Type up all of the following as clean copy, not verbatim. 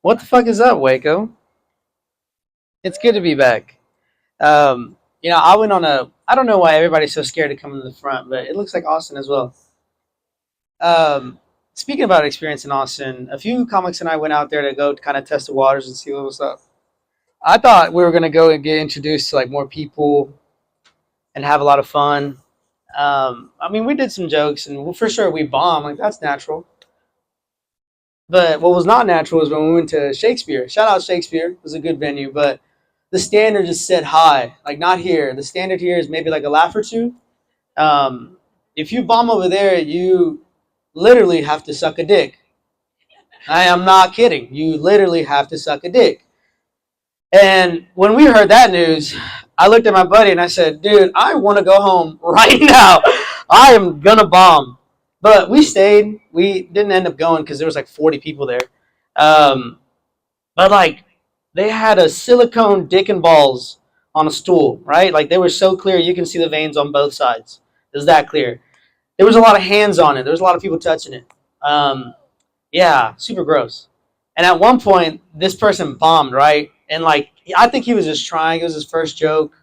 What the fuck is up, Waco? It's good to be back. I went on a. I don't know why everybody's so scared to come to the front, but it looks like Austin as well. Um, Speaking about experience in Austin, a few comics and I went out there to go kind of test the waters and see what was up. I thought we were gonna go and get introduced to like more people and have a lot of fun. I mean, we did some jokes and for sure we bombed. Like that's natural. But what was not natural was when we went to Shakespeare. Shout out Shakespeare. It was a good venue, but the standard is set high. Like not here. The standard here is maybe like a laugh or two. Um, if you bomb over there, you literally have to suck a dick. I am not kidding. You literally have to suck a dick. And when we heard that news, I looked at my buddy and I said, dude, I want to go home right now. I am going to bomb. But we stayed. We didn't end up going because there was like 40 people there. Um, but like they had a silicone dick and balls on a stool, right? Like they were so clear you can see the veins on both sides. It was that clear. There was a lot of hands on it. There was a lot of people touching it. Um, yeah, super gross. And at one point, this person bombed, right? And like I think he was just trying. It was his first joke.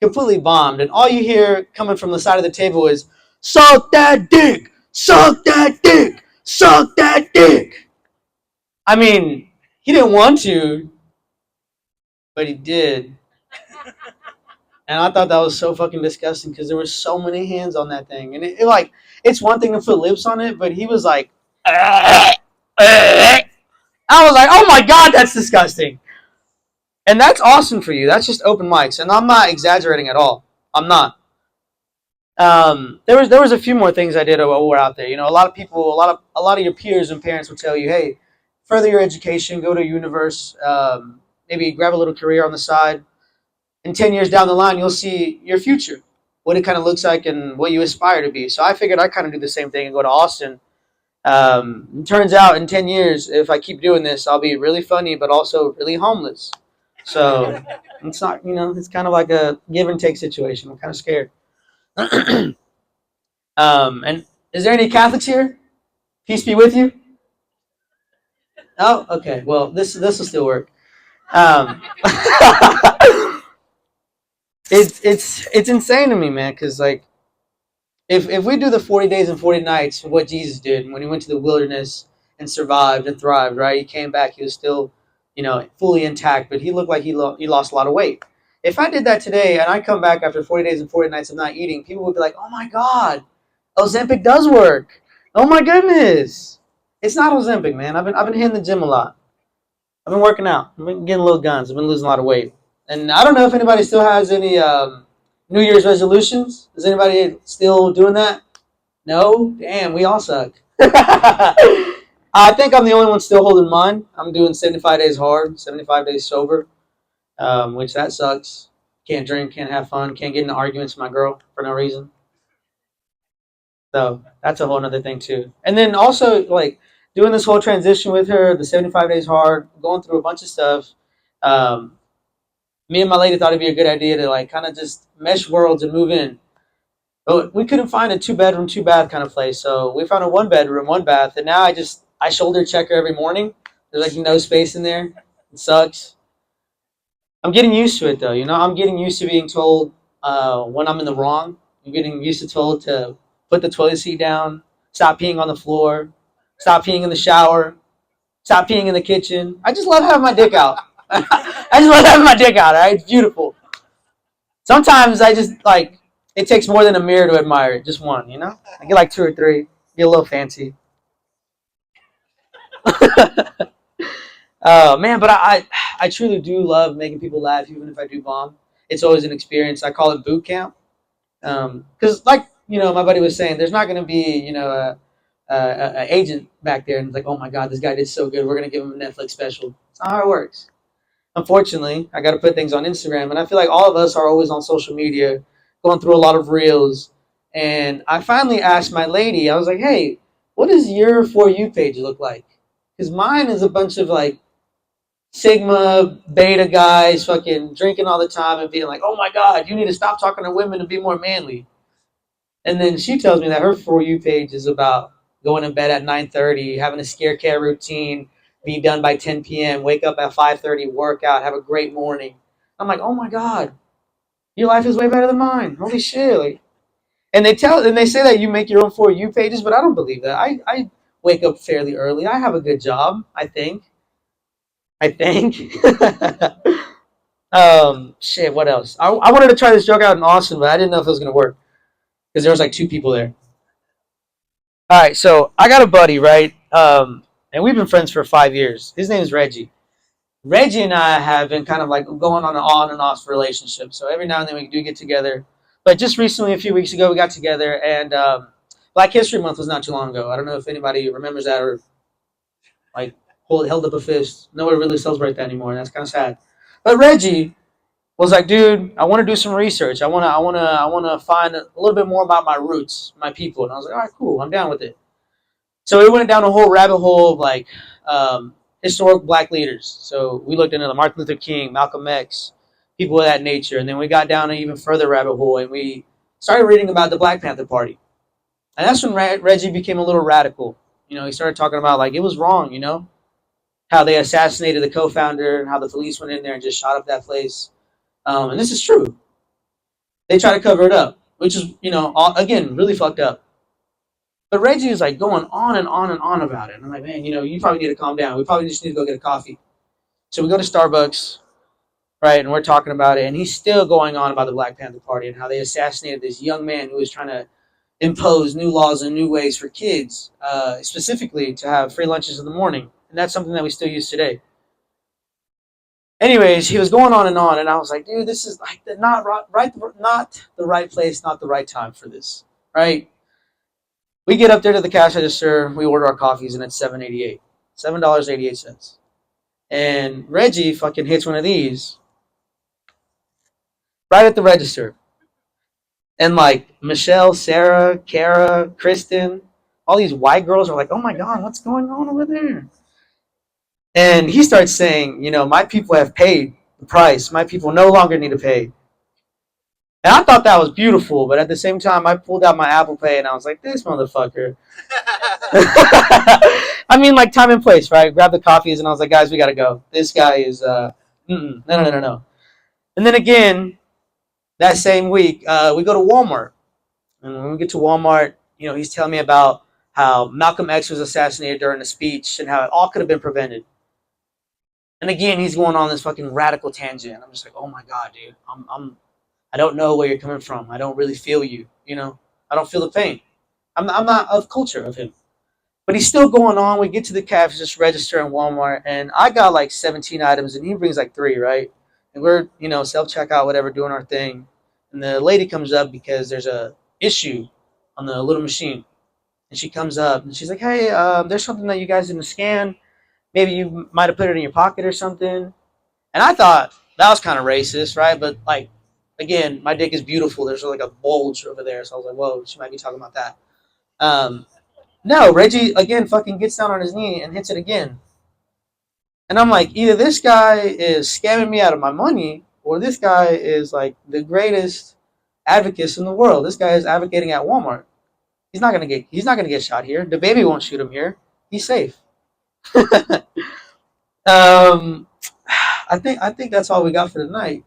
Completely bombed. And all you hear coming from the side of the table is suck that dick, suck that dick, suck that dick. I mean, he didn't want to, but he did. And I thought that was so fucking disgusting because there were so many hands on that thing. And like, it's one thing to put lips on it, but he was like, I was like, oh my God, that's disgusting. And that's awesome for you. That's just open mics. And I'm not exaggerating at all. I'm not. There was a few more things I did while we were out there. You know, a lot of people, a lot of your peers and parents will tell you, hey, further your education, go to a universe, maybe grab a little career on the side. In 10 years down the line, you'll see your future, what it kind of looks like and what you aspire to be. So I figured I'd kind of do the same thing and go to Austin. It turns out in 10 years, if I keep doing this, I'll be really funny, but also really homeless. So it's not, it's kind of like a give and take situation. I'm kind of scared. And is there any Catholics here? Peace be with you. Oh, okay. Well, this will still work. Um, it's insane to me, man. Because like, if we do the 40 days and 40 nights, what Jesus did when he went to the wilderness and survived and thrived, right? He came back. He was still, fully intact, but he looked like he lost a lot of weight. If I did that today and I come back after 40 days and 40 nights of not eating, people would be like, "Oh my God, Ozempic does work. Oh my goodness." It's not Ozempic, man. I've been hitting the gym a lot. I've been working out. I've been getting little guns. I've been losing a lot of weight. And I don't know if anybody still has any New Year's resolutions. Is anybody still doing that? No? Damn, we all suck. I think I'm the only one still holding mine. I'm doing 75 days hard, 75 days sober, which that sucks. Can't drink, can't have fun, can't get into arguments with my girl for no reason. So that's a whole other thing too. And then also like doing this whole transition with her, the 75 days hard, going through a bunch of stuff. Um, Me and my lady thought it'd be a good idea to like kind of just mesh worlds and move in. But we couldn't find a two bedroom, two bath kind of place, so we found a one bedroom, one bath, and now I shoulder check her every morning. There's like no space in there. It sucks. I'm getting used to it though. I'm getting used to being told when I'm in the wrong. I'm getting used to told to put the toilet seat down, stop peeing on the floor, stop peeing in the shower, stop peeing in the kitchen. I just love having my dick out. I just love having my dick out. All right, it's beautiful. Sometimes I just like it takes more than a mirror to admire it. Just one, I get like two or three. Get a little fancy. Man, but I truly do love making people laugh, even if I do bomb. It's always an experience. I call it boot camp. Because like my buddy was saying, there's not going to be a agent back there and it's like, oh my God, this guy did so good. We're going to give him a Netflix special. It's not how it works. Unfortunately, I got to put things on Instagram, and I feel like all of us are always on social media, going through a lot of reels. And I finally asked my lady, I was like, "Hey, what does your for you page look like?" Because mine is a bunch of like Sigma beta guys, fucking drinking all the time and being like, "Oh my God, you need to stop talking to women and be more manly." And then she tells me that her for you page is about going to bed at 9:30, having a scare care routine, be done by 10 p.m., wake up at 5:30, workout, have a great morning. I'm like, oh my god, your life is way better than mine. Holy shit! Like, and they say that you make your own For You pages, but I don't believe that. I wake up fairly early. I have a good job. I think. I think. Shit. What else? I wanted to try this joke out in Austin, but I didn't know if it was gonna work because there was like two people there. All right, so I got a buddy, right? And we've been friends for 5 years. His name is Reggie. Reggie and I have been kind of like going on and off relationship. So every now and then we do get together. But just recently, a few weeks ago, we got together, and Black History Month was not too long ago. I don't know if anybody remembers that or like held up a fist. Nobody really celebrates that anymore, and that's kind of sad. But Reggie was like, dude, I want to do some research. I wanna find a little bit more about my roots, my people. And I was like, all right, cool, I'm down with it. So we went down a whole rabbit hole of like historic black leaders. So we looked into the Martin Luther King, Malcolm X, people of that nature, and then we got down an even further rabbit hole, and we started reading about the Black Panther Party. And that's when Reggie became a little radical. He started talking about like it was wrong, how they assassinated the co-founder and how the police went in there and just shot up that place. And this is true. They try to cover it up, which is again really fucked up. But Reggie is like going on and on and on about it. And I'm like, man, you probably need to calm down. We probably just need to go get a coffee. So we go to Starbucks, right? And we're talking about it. And he's still going on about the Black Panther Party and how they assassinated this young man who was trying to impose new laws and new ways for kids, specifically to have free lunches in the morning. And that's something that we still use today. Anyways, he was going on, and I was like, dude, this is like not the right place, not the right time for this, right? We get up there to the cash register, we order our coffees, and it's $7.88. And Reggie fucking hits one of these right at the register. And like Michelle, Sarah, Kara, Kristen, all these white girls are like, oh my god, what's going on over there? And he starts saying, my people have paid the price. My people no longer need to pay. And I thought that was beautiful, but at the same time, I pulled out my Apple Pay and I was like, this motherfucker. I mean, like time and place, right? Grabbed the coffees and I was like, guys, we gotta go. This guy is, no. And then again, that same week, we go to Walmart. And when we get to Walmart, he's telling me about how Malcolm X was assassinated during a speech and how it all could have been prevented. And again, he's going on this fucking radical tangent. I'm just like, oh my god, dude, I don't know where you're coming from. I don't really feel you. I don't feel the pain. I'm not of culture of him. But he's still going on. We get to the cash just register in Walmart, and I got like 17 items, and he brings like 3, right? And we're self checkout, whatever, doing our thing. And the lady comes up because there's a issue on the little machine, and she comes up and she's like, hey, there's something that you guys didn't scan. Maybe you might have put it in your pocket or something. And I thought that was kind of racist, right? But like, again, my dick is beautiful. There's like a bulge over there, so I was like, whoa, she might be talking about that. Um, no, Reggie again fucking gets down on his knee and hits it again. And I'm like, either this guy is scamming me out of my money, or this guy is like the greatest advocate in the world. This guy is advocating at Walmart. He's not gonna get shot here. The baby won't shoot him here. He's safe. um, I think that's all we got for tonight.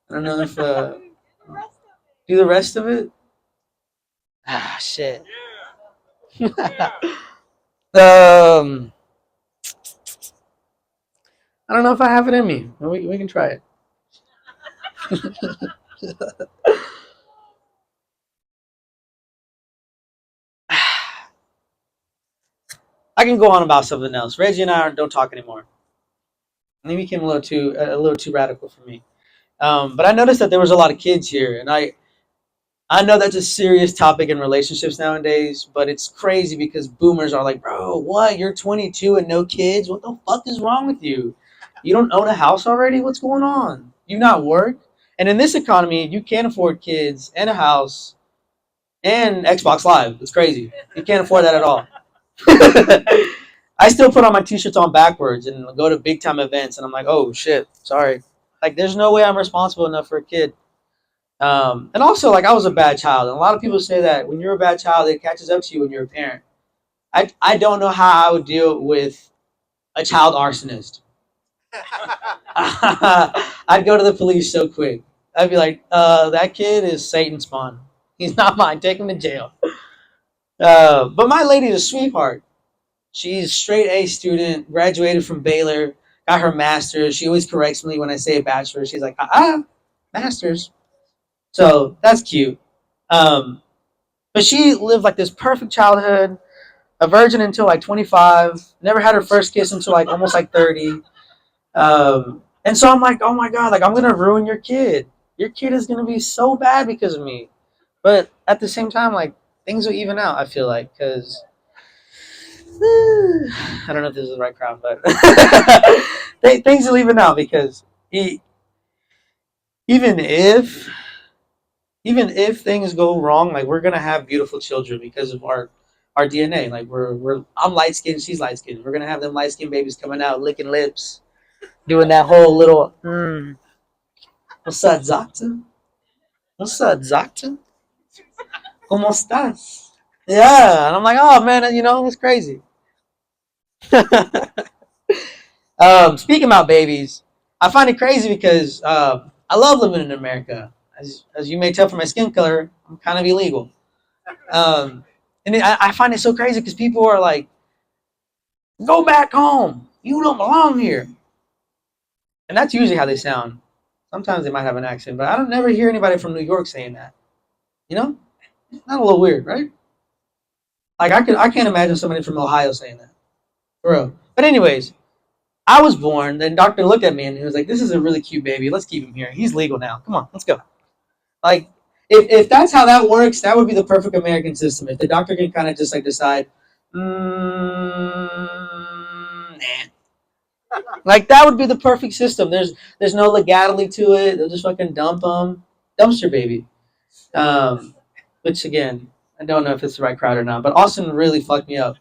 I don't know if do the rest of it. Ah, shit. um, I don't know if I have it in me. We can try it. I can go on about something else. Reggie and I don't talk anymore. And he became a little too radical for me. But I noticed that there was a lot of kids here, and I know that's a serious topic in relationships nowadays, but it's crazy because boomers are like, bro, what? You're 22 and no kids? What the fuck is wrong with you? You don't own a house already? What's going on? You not work? And in this economy, you can't afford kids and a house and Xbox Live. It's crazy. You can't afford that at all. I still put on my t-shirts on backwards and go to big time events, and I'm like, oh shit, sorry. Like, there's no way I'm responsible enough for a kid. And also, like, I was a bad child. And a lot of people say that when you're a bad child, it catches up to you when you're a parent. I don't know how I would deal with a child arsonist. I'd go to the police so quick. I'd be like, that kid is Satan's spawn. He's not mine. Take him to jail. But my lady's a sweetheart. She's straight A student, graduated from Baylor, got her master's. She always corrects me when I say a bachelor. She's like, master's. So that's cute. Um, but she lived like this perfect childhood, a virgin until like 25, never had her first kiss until like almost like 30. And so I'm like, oh my God, like I'm going to ruin your kid. Your kid is going to be so bad because of me. But at the same time, like things will even out, I feel like, because I don't know if this is the right crowd, but things will even out because he, even if even if things go wrong, like we're gonna have beautiful children because of our DNA. Like we're I'm light skinned, she's light skinned. We're gonna have them light skinned babies coming out licking lips, doing that whole little what's up, Zacta? What's up, Zacta? ¿Cómo estás? Yeah, and I'm like, oh man, it's crazy. Speaking about babies, I find it crazy because I love living in America. As you may tell from my skin color, I'm kind of illegal. Um, I find it so crazy because people are like, go back home. You don't belong here. And that's usually how they sound. Sometimes they might have an accent, but I don't never hear anybody from New York saying that. You know? Not a little weird, right? Like I can't imagine somebody from Ohio saying that. For real. But anyways, I was born, then doctor looked at me and he was like, this is a really cute baby. Let's keep him here. He's legal now. Come on, let's go. Like if that's how that works, that would be the perfect American system. If the doctor can kind of just like decide, nah. Like that would be the perfect system. There's no legality to it. They'll just fucking dump them, dumpster baby. Um, which again, I don't know if it's the right crowd or not. But Austin really fucked me up.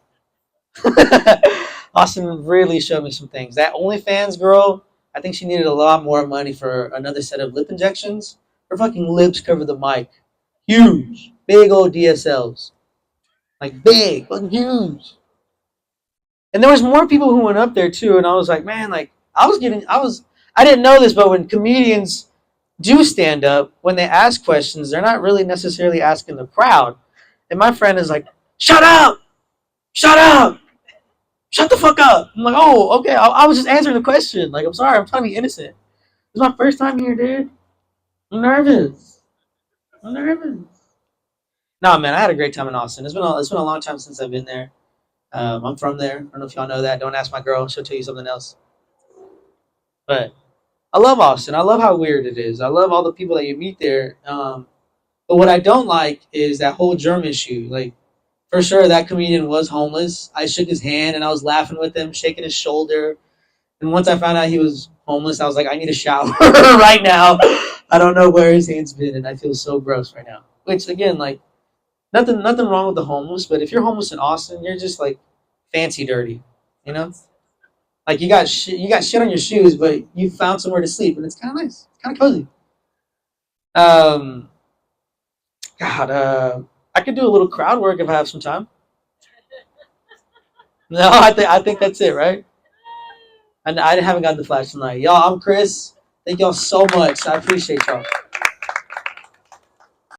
Austin really showed me some things. That OnlyFans girl, I think she needed a lot more money for another set of lip injections. Her fucking lips cover the mic. Huge. Big old DSLs. Like big, fucking huge. And there was more people who went up there too, and I was like, man, like I didn't know this, but when comedians do stand up, when they ask questions, they're not really necessarily asking the crowd. And my friend is like, shut up! Shut up! Shut the fuck up! I'm like, oh, okay, I was just answering the question. Like, I'm sorry, I'm trying to be innocent. It's my first time here, dude. I'm nervous. I'm nervous. No, man, I had a great time in Austin. It's been a long time since I've been there. I'm from there. I don't know if y'all know that. Don't ask my girl; she'll tell you something else. But I love Austin. I love how weird it is. I love all the people that you meet there. But what I don't like is that whole germ issue. Like, for sure, that comedian was homeless. I shook his hand and I was laughing with him, shaking his shoulder. And once I found out he was homeless, I was like, I need a shower right now. I don't know where his hand's been, and I feel so gross right now. Which again, like nothing wrong with the homeless, but if you're homeless in Austin, you're just like fancy dirty, you know. Like you got shit on your shoes, but you found somewhere to sleep, and it's kind of nice. It's kind of cozy. Um, God, I could do a little crowd work if I have some time. No, I think that's it, right? And I haven't gotten the flash tonight, y'all. I'm Chris. Thank y'all so much. I appreciate y'all.